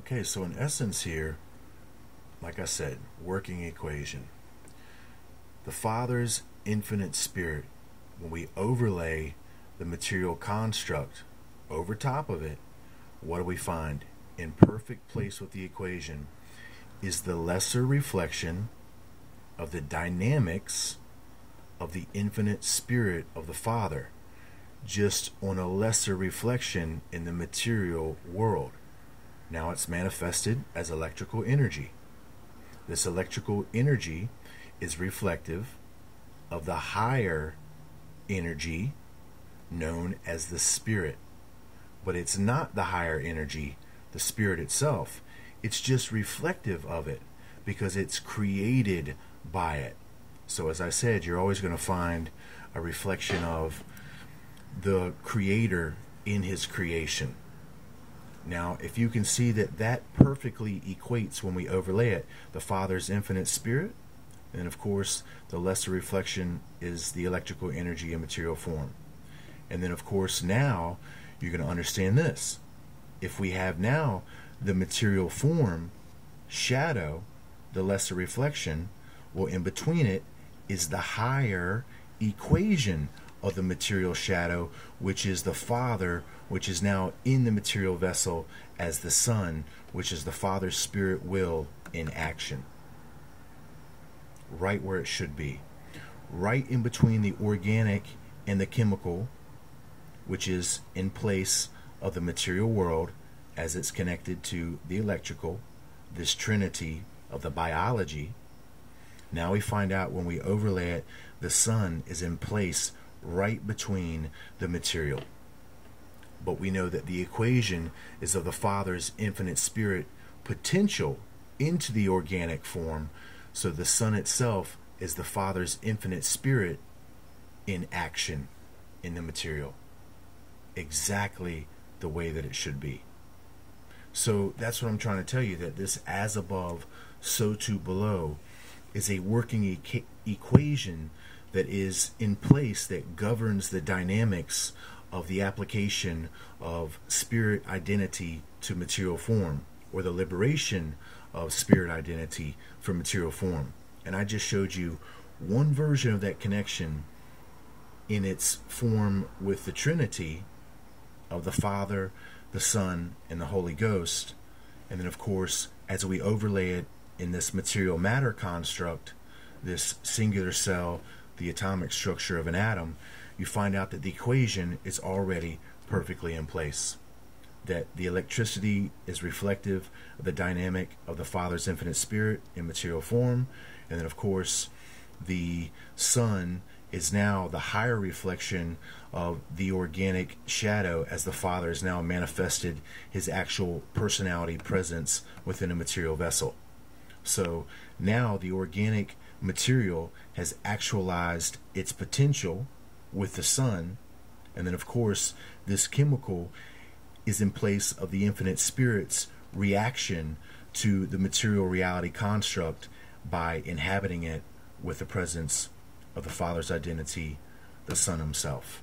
Okay, so in essence here, like I said, working equation. The Father's infinite spirit, when we overlay the material construct over top of it, what do we find? In perfect place with the equation is the lesser reflection of the dynamics of the infinite spirit of the Father, just on a lesser reflection in the material world. Now it's manifested as electrical energy. This electrical energy is reflective of the higher energy known as the spirit. But it's not the higher energy, the spirit itself. It's just reflective of it because it's created by it. So as I said, you're always going to find a reflection of the Creator in His creation. Now, if you can see that that perfectly equates when we overlay it, the Father's infinite spirit, then of course the lesser reflection is the electrical energy in material form. And then of course now you're going to understand this. If we have now the material form, shadow, the lesser reflection, well, in between it is the higher equation of the material shadow, which is the Father, which is now in the material vessel as the Son, which is the Father's spirit will in action. Right where it should be. Right in between the organic and the chemical, which is in place of the material world as it's connected to the electrical, this trinity of the biology. Now we find out when we overlay it, the Son is in place right between the material. But we know that the equation is of the Father's infinite spirit potential into the organic form. So the Son itself is the Father's infinite spirit in action in the material. Exactly the way that it should be. So that's what I'm trying to tell you, that this as above, so too below is a working equation that is in place that governs the dynamics of the application of spirit identity to material form, or the liberation of spirit identity from material form. And I just showed you one version of that connection in its form with the Trinity of the Father, the Son, and the Holy Ghost. And then of course, as we overlay it in this material matter construct, this singular cell, the atomic structure of an atom, you find out that the equation is already perfectly in place. That the electricity is reflective of the dynamic of the Father's infinite spirit in material form. And then of course, the Son is now the higher reflection of the organic shadow as the Father has now manifested His actual personality presence within a material vessel. So now the organic material has actualized its potential with the Son, and then of course this chemical is in place of the infinite spirit's reaction to the material reality construct by inhabiting it with the presence of the Father's identity, the Son Himself.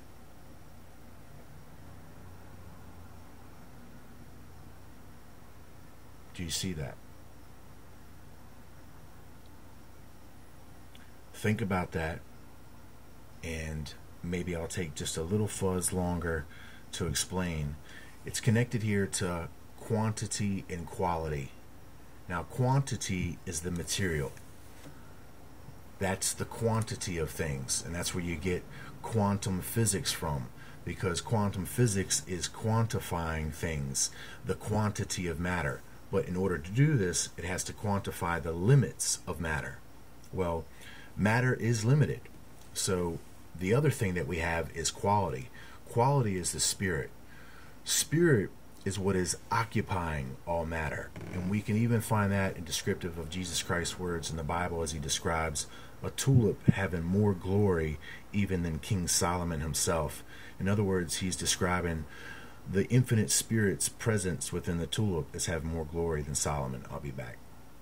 Do you see that? Think about that, and maybe I'll take just a little fuzz longer to explain. It's connected here to quantity and quality. Now, quantity is the material. That's the quantity of things, and that's where you get quantum physics from, because quantum physics is quantifying things, the quantity of matter. But in order to do this, it has to quantify the limits of matter. Well, matter is limited. So the other thing that we have is quality. Quality is the spirit. Spirit is what is occupying all matter. And we can even find that in descriptive of Jesus Christ's words in the Bible as He describes a tulip having more glory even than King Solomon himself. In other words, he's describing the infinite spirit's presence within the tulip as having more glory than Solomon. I'll be back.